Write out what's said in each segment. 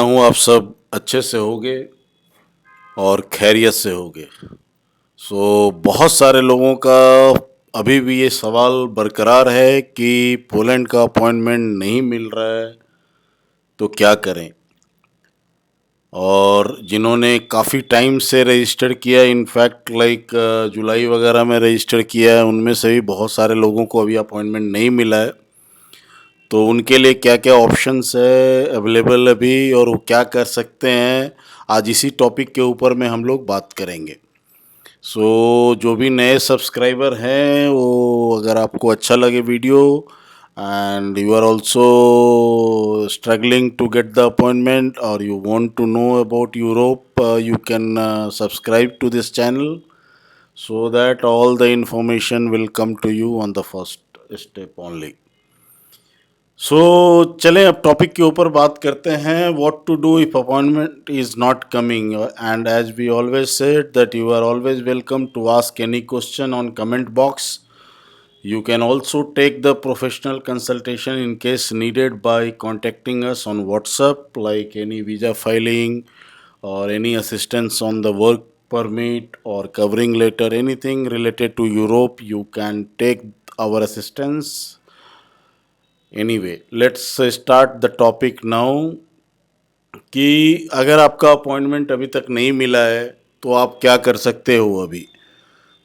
हूँ आप सब अच्छे से होगे और खैरियत से होगे। बहुत सारे लोगों का अभी भी ये सवाल बरकरार है कि पोलैंड का अपॉइंटमेंट नहीं मिल रहा है तो क्या करें। और जिन्होंने काफ़ी टाइम से रजिस्टर किया, इनफैक्ट लाइक जुलाई वगैरह में रजिस्टर किया है, उनमें से भी बहुत सारे लोगों को अभी अपॉइंटमेंट नहीं मिला है। तो उनके लिए क्या क्या ऑप्शंस है अवेलेबल अभी और वो क्या कर सकते हैं, आज इसी टॉपिक के ऊपर में हम लोग बात करेंगे। जो भी नए सब्सक्राइबर हैं, वो अगर आपको अच्छा लगे video and you are also struggling to get the appointment और you want to know about Europe, you can subscribe to this channel so that all the information will come to you on the first step only. चलें अब topic के ऊपर बात करते हैं। What to do if appointment is not coming, and as we always said that you are always welcome to ask any question on comment box. You can also take the professional consultation in case needed by contacting us on WhatsApp, like any visa filing or any assistance on the work permit or covering letter, anything related to Europe, you can take our assistance. Anyway, let's start the topic now. कि अगर आपका appointment अभी तक नहीं मिला है तो आप क्या कर सकते हो अभी।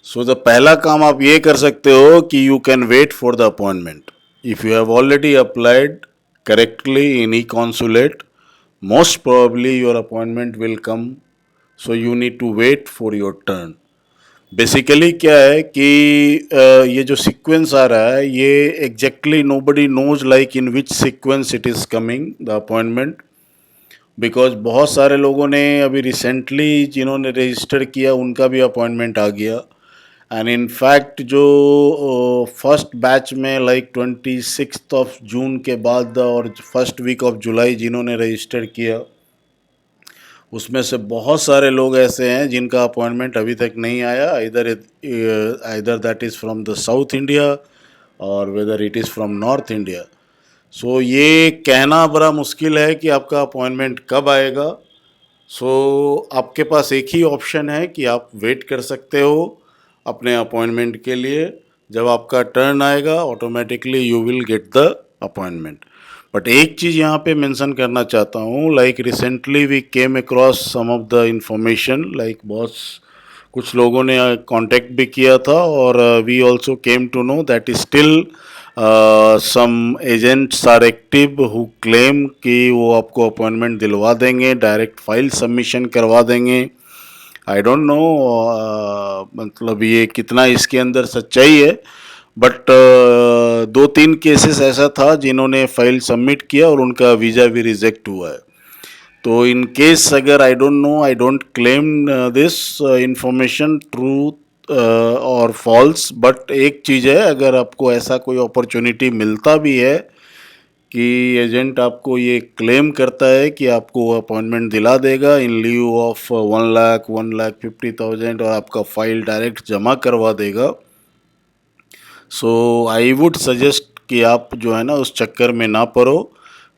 द पहला काम आप ये कर सकते हो कि you can wait for the appointment. If you have already applied correctly in the consulate, most probably your appointment will come, so you need to wait for your turn. Basically क्या है कि ये जो सीक्वेंस आ रहा है, ये exactly nobody knows like in which sequence it is coming the appointment, because बहुत सारे लोगों ने अभी रिसेंटली जिन्होंने रजिस्टर किया उनका भी अपॉइंटमेंट आ गया। एंड इन फैक्ट जो फर्स्ट बैच में लाइक 26 जून के बाद और फर्स्ट वीक ऑफ जुलाई जिन्होंने रजिस्टर किया, उसमें से बहुत सारे लोग ऐसे हैं जिनका अपॉइंटमेंट अभी तक नहीं आया, either that is from the south India और whether it is from north India. ये कहना बड़ा मुश्किल है कि आपका अपॉइंटमेंट कब आएगा। आपके पास एक ही ऑप्शन है कि आप वेट कर सकते हो अपने अपॉइंटमेंट के लिए। जब आपका टर्न आएगा automatically you will get the appointment. But एक चीज़ यहाँ पे मेंशन करना चाहता हूँ, like recently we came across some of the information, like बहुत कुछ लोगों ने कांटेक्ट भी किया था और we also came to know that still some agents are active who claim कि वो आपको अपॉइंटमेंट दिलवा देंगे, डायरेक्ट फाइल सबमिशन करवा देंगे। आई डोंट नो मतलब ये कितना इसके अंदर सच्चाई है, बट दो तीन केसेस ऐसा था जिन्होंने फाइल सबमिट किया और उनका वीज़ा भी रिजेक्ट हुआ है। तो इन केस अगर I don't know, I don't claim this information truth और फॉल्स, बट एक चीज़ है, अगर आपको ऐसा कोई अपॉर्चुनिटी मिलता भी है कि एजेंट आपको ये क्लेम करता है कि आपको अपॉइंटमेंट दिला देगा इन लीव ऑफ 1 लाख 1,50,000 और आपका फाइल डायरेक्ट जमा करवा देगा, आई वुड सजेस्ट कि आप जो है ना उस चक्कर में ना पड़ो,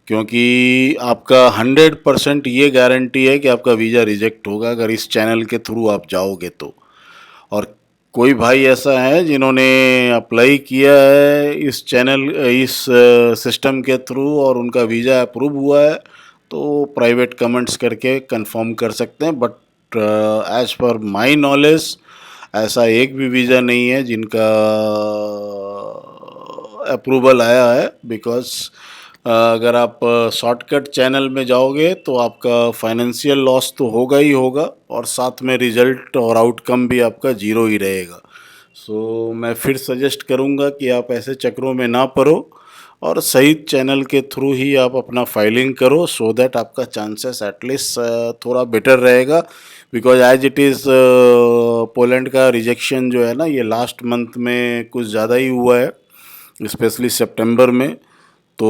क्योंकि आपका 100% ये गारंटी है कि आपका वीज़ा रिजेक्ट होगा अगर इस चैनल के थ्रू आप जाओगे तो। और कोई भाई ऐसा है जिन्होंने अप्लाई किया है इस चैनल इस सिस्टम के थ्रू और उनका वीज़ा अप्रूव हुआ है, तो प्राइवेट कमेंट्स करके कंफर्म कर सकते हैं। But as per my knowledge ऐसा एक भी वीज़ा नहीं है जिनका अप्रूवल आया है, बिकॉज अगर आप शॉर्टकट चैनल में जाओगे तो आपका फाइनेंशियल लॉस तो होगा ही होगा और साथ में रिजल्ट और आउटकम भी आपका ज़ीरो ही रहेगा। मैं फिर सजेस्ट करूँगा कि आप ऐसे चक्रों में ना पड़ो और सही चैनल के थ्रू ही आप अपना फाइलिंग करो, सो दैट आपका चांसेस एटलीस्ट थोड़ा बेटर रहेगा। Because as it is Poland का रिजेक्शन जो है ना, ये लास्ट मंथ में कुछ ज़्यादा ही हुआ है, स्पेशली सितंबर में। तो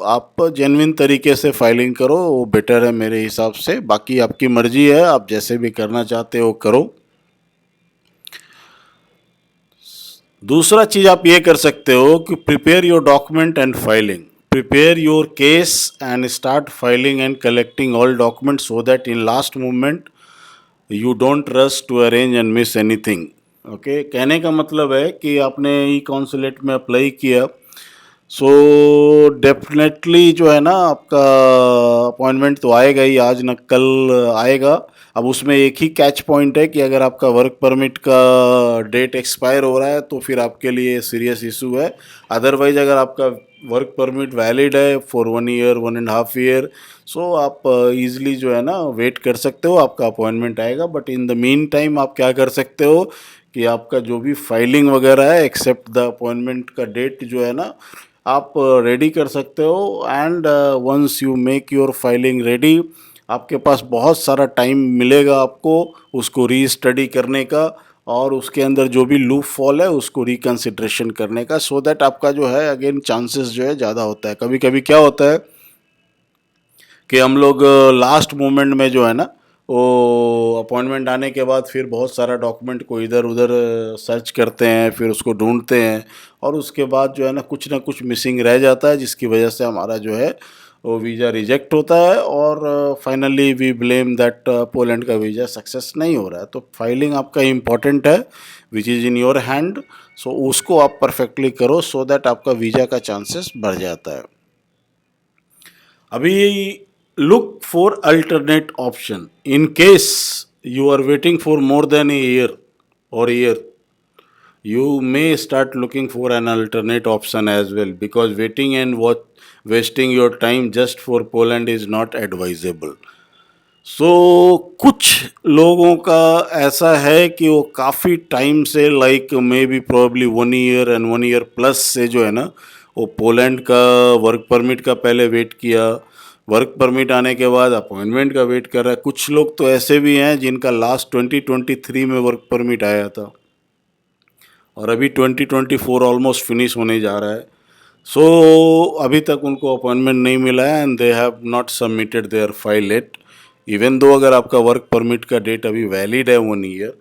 आप जेन्युइन तरीके से फाइलिंग करो, वो बेटर है मेरे हिसाब से। बाकी आपकी मर्जी है, आप जैसे भी करना चाहते हो करो। दूसरा चीज़ आप ये कर सकते हो कि prepare your document and filing. prepare your case and start filing and collecting all documents so that in last moment you don't rush to arrange and miss anything. Okay, कहने का मतलब है कि आपने ई कॉन्सुलेट में अप्लाई किया, so definitely जो है ना आपका अपॉइंटमेंट तो आएगा ही, आज न कल आएगा। अब उसमें एक ही कैच पॉइंट है कि अगर आपका वर्क परमिट का डेट एक्सपायर हो रहा है तो फिर आपके लिए सीरियस इशू है। अदरवाइज अगर आपका वर्क परमिट वैलिड है फॉर 1 ईयर 1.5 ईयर, सो आप इजीली जो है ना वेट कर सकते हो, आपका अपॉइंटमेंट आएगा। But in the mean time आप क्या कर सकते हो कि आपका जो भी फाइलिंग वगैरह है एक्सेप्ट द अपॉइंटमेंट का डेट जो है ना आप रेडी कर सकते हो। And once you make your filing ready, आपके पास बहुत सारा टाइम मिलेगा आपको उसको री-स्टडी करने का और उसके अंदर जो भी लूप फॉल है उसको रिकन्सिडरेशन करने का, सो दैट आपका जो है अगेन चांसेस जो है ज़्यादा होता है। कभी कभी क्या होता है कि हम लोग लास्ट मोमेंट में जो है ना वो अपॉइंटमेंट आने के बाद फिर बहुत सारा डॉक्यूमेंट को इधर उधर सर्च करते हैं, फिर उसको ढूंढते हैं और उसके बाद जो है ना कुछ मिसिंग रह जाता है, जिसकी वजह से हमारा जो है वो वीज़ा रिजेक्ट होता है और finally we blame that Poland का वीज़ा सक्सेस नहीं हो रहा है। तो फाइलिंग आपका इम्पॉर्टेंट है which is in your hand, so उसको आप परफेक्टली करो सो दैट आपका वीज़ा का चांसेस बढ़ जाता है। अभी look for alternate option in case you are waiting for more than a year और year, you may start looking for an alternate option as well, because waiting and what wasting your time just for Poland is not advisable. सो कुछ लोगों का ऐसा है कि वो काफ़ी time से like may be probably 1 year and 1 year plus से जो है ना वो पोलैंड का वर्क परमिट का पहले वेट किया, वर्क परमिट आने के बाद अपॉइंटमेंट का वेट कर रहा है। कुछ लोग तो ऐसे भी हैं जिनका लास्ट 2023 में वर्क परमिट आया था और अभी 2024 ऑलमोस्ट फिनिश होने जा रहा है। सो अभी तक उनको अपॉइंटमेंट नहीं मिला है and they have not submitted there file eight. Even though अगर आपका वर्क परमिट का डेट अभी वैलिड है 1 ईयर,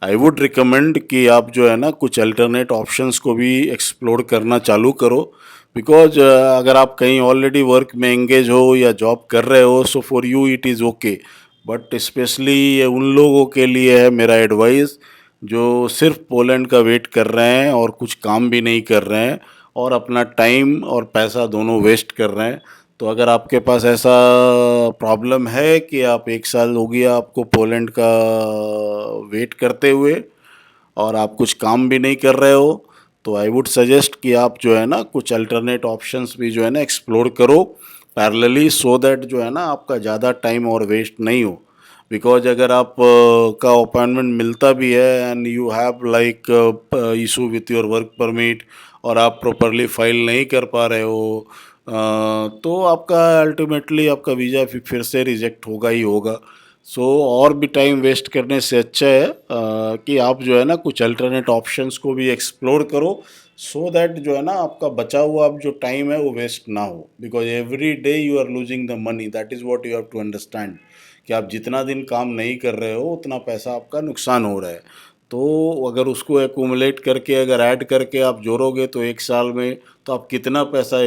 आई वुड रिकमेंड कि आप जो है ना कुछ अल्टरनेट ऑप्शंस को भी एक्सप्लोर करना चालू करो। बिकॉज अगर आप कहीं ऑलरेडी वर्क में एंगेज हो या जॉब कर रहे हो, so for you it is okay, but specially उन लोगों के लिए है मेरा एडवाइस जो सिर्फ पोलैंड का वेट कर रहे हैं और कुछ काम भी नहीं कर रहे हैं और अपना टाइम और पैसा दोनों वेस्ट कर रहे हैं। तो अगर आपके पास ऐसा प्रॉब्लम है कि आप 1 साल हो गया आपको पोलैंड का वेट करते हुए और आप कुछ काम भी नहीं कर रहे हो, तो आई वुड सजेस्ट कि आप जो है ना कुछ अल्टरनेट ऑप्शंस भी जो है ना एक्सप्लोर करो पैरेलली, सो दैट जो है ना आपका ज़्यादा टाइम और वेस्ट नहीं हो। बिकॉज अगर आप का अपॉइंटमेंट मिलता भी है and you have like issue with your work permit और आप प्रॉपरली फाइल नहीं कर पा रहे हो, तो आपका अल्टीमेटली आपका वीज़ा फिर से रिजेक्ट होगा ही होगा। सो और भी टाइम वेस्ट करने से अच्छा है कि आप जो है ना कुछ अल्टरनेट ऑप्शंस को भी एक्सप्लोर करो, सो दैट जो है ना आपका बचा हुआ अब जो टाइम है वो वेस्ट ना हो। Because every day you are losing the money, that is what you have to understand कि आप जितना दिन काम नहीं कर रहे हो उतना पैसा आपका नुकसान हो रहा है। तो अगर उसको एक्यूमुलेट करके अगर ऐड करके आप जोड़ोगे तो 1 साल में तो आप कितना पैसा,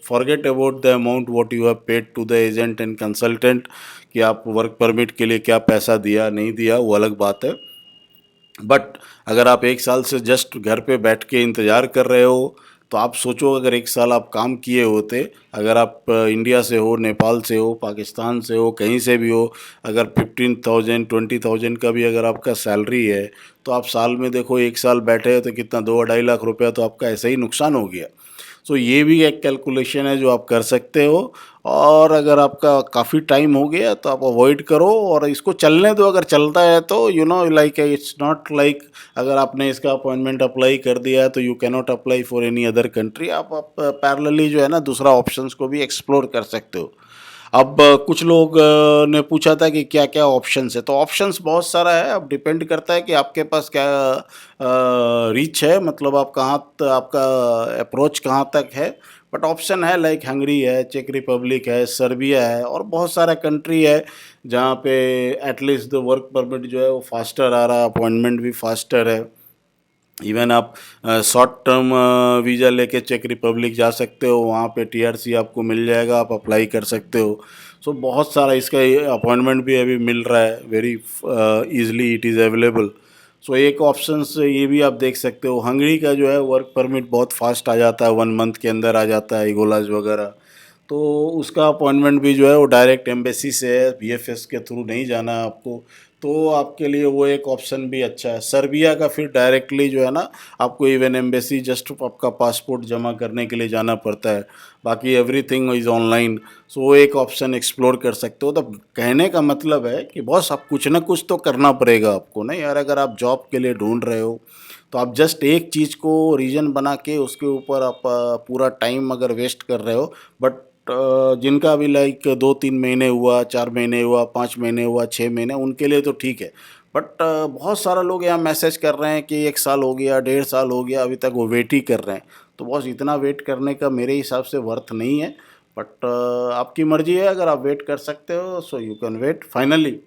forget about the amount what you have paid to the agent and consultant कि आप वर्क परमिट के लिए क्या पैसा दिया नहीं दिया, वो अलग बात है। बट अगर आप 1 साल से जस्ट घर पे बैठ के इंतज़ार कर रहे हो तो आप सोचो अगर 1 साल आप काम किए होते, अगर आप इंडिया से हो, नेपाल से हो, पाकिस्तान से हो, कहीं से भी हो, अगर 15,000 20,000 का भी अगर आपका सैलरी है तो आप साल में देखो 1 साल बैठे हो तो कितना 2-2.5 लाख रुपया तो आपका ऐसे ही नुकसान हो गया। सो ये भी एक कैलकुलेशन है जो आप कर सकते हो। और अगर आपका काफ़ी टाइम हो गया तो आप अवॉइड करो और इसको चलने दो। अगर चलता है तो you know like it's not like अगर आपने इसका अपॉइंटमेंट अप्लाई कर दिया है तो you can not apply for any other country. आप पैरेलली जो है ना दूसरा ऑप्शंस को भी एक्सप्लोर कर सकते हो। अब कुछ लोग ने पूछा था कि क्या क्या ऑप्शंस है, तो ऑप्शंस बहुत सारा है। अब डिपेंड करता है कि आपके पास क्या रीच है, मतलब आप कहाँ आपका अप्रोच कहाँ तक है। बट ऑप्शन है लाइक हंगरी है, चेक रिपब्लिक है, सर्बिया है और बहुत सारा कंट्री है जहाँ पे एटलीस्ट द वर्क परमिट जो है वो फास्टर आ रहा है, अपॉइंटमेंट भी फास्टर है। इवन आप शॉर्ट टर्म वीज़ा लेके चेक रिपब्लिक जा सकते हो, वहाँ पे टीआरसी आपको मिल जाएगा, आप अप्लाई कर सकते हो। सो बहुत सारा इसका अपॉइंटमेंट भी अभी मिल रहा है, very easily it is available. So एक ऑप्शन से ये भी आप देख सकते हो। हंगरी का जो है वर्क परमिट बहुत फास्ट आ जाता है, 1 मंथ के अंदर आ जाता है, ईगोलाज वगैरह। तो उसका अपॉइंटमेंट भी जो है वो डायरेक्ट एम्बेसी से है, बीएफएस के थ्रू नहीं जाना है आपको। तो आपके लिए वो एक ऑप्शन भी अच्छा है। सर्बिया का फिर डायरेक्टली जो है ना, आपको इवन एम्बेसी जस्ट आपका पासपोर्ट जमा करने के लिए जाना पड़ता है, बाकी एवरीथिंग इज़ ऑनलाइन। सो वो एक ऑप्शन एक्सप्लोर कर सकते हो। तो कहने का मतलब है कि बॉस, आप कुछ ना कुछ तो करना पड़ेगा आपको, नहीं यार। अगर आप जॉब के लिए ढूंढ रहे हो तो आप जस्ट एक चीज़ को रीजन बना के उसके ऊपर आप पूरा टाइम अगर वेस्ट कर रहे हो। बट जिनका अभी लाइक 2-3 महीने हुआ, 4 महीने हुआ, 5 महीने हुआ, 6 महीने, उनके लिए तो ठीक है। बट बहुत सारा लोग यहाँ मैसेज कर रहे हैं कि 1 साल हो गया, 1.5 साल हो गया, अभी तक वो वेट ही कर रहे हैं। तो बॉस, इतना वेट करने का मेरे हिसाब से वर्थ नहीं है। बट आपकी मर्जी है, अगर आप वेट कर सकते हो so you can wait finally.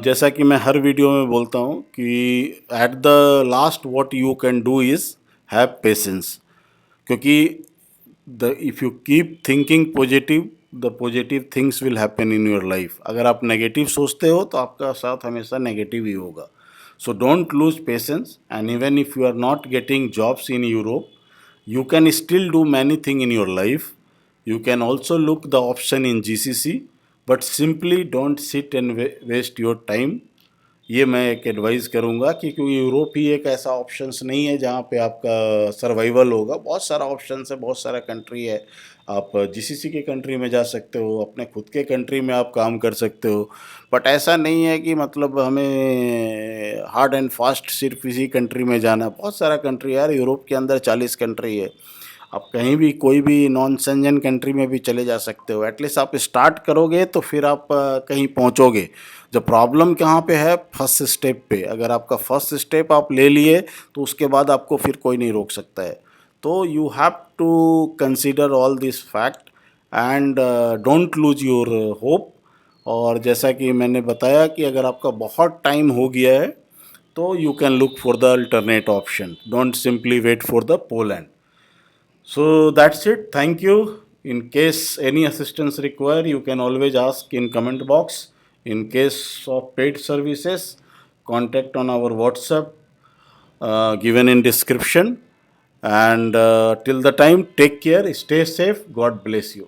जैसा कि मैं हर वीडियो में बोलता हूँ कि at the last what you can do is have patience. क्योंकि the if you keep thinking positive, the positive things will happen in your life. अगर आप नेगेटिव सोचते हो तो आपका साथ हमेशा नेगेटिव ही होगा। So don't lose patience, and even if you are not getting jobs in Europe, you can still do many things in your life. You can also look the option in GCC, but simply don't sit and waste your time. ये मैं एक advice करूँगा कि क्योंकि Europe ही एक ऐसा options नहीं है जहाँ पे आपका सर्वाइवल होगा। बहुत सारा ऑप्शंस है, बहुत सारा कंट्री है। आप जीसीसी के कंट्री में जा सकते हो, अपने खुद के कंट्री में आप काम कर सकते हो। बट ऐसा नहीं है कि मतलब हमें हार्ड एंड फास्ट सिर्फ इसी कंट्री में जाना। बहुत सारा कंट्री है यार, यूरोप के अंदर 40 कंट्री है। आप कहीं भी कोई भी नॉन सेंजन कंट्री में भी चले जा सकते हो। एटलीस्ट आप स्टार्ट करोगे तो फिर आप कहीं पहुंचोगे। जो प्रॉब्लम कहाँ पे है, फर्स्ट स्टेप पे। अगर आपका फर्स्ट स्टेप आप ले लिए तो उसके बाद आपको फिर कोई नहीं रोक सकता है। तो you have to consider all this fact and don't lose your hope. और जैसा कि मैंने बताया कि अगर आपका बहुत टाइम हो गया है तो you can look for the alternate option, don't simply wait for the Poland. So that's it. Thank you. In case any assistance require, you can always ask in comment box. In case of paid services, contact on our WhatsApp given in description. And till the time, take care, stay safe. God bless you.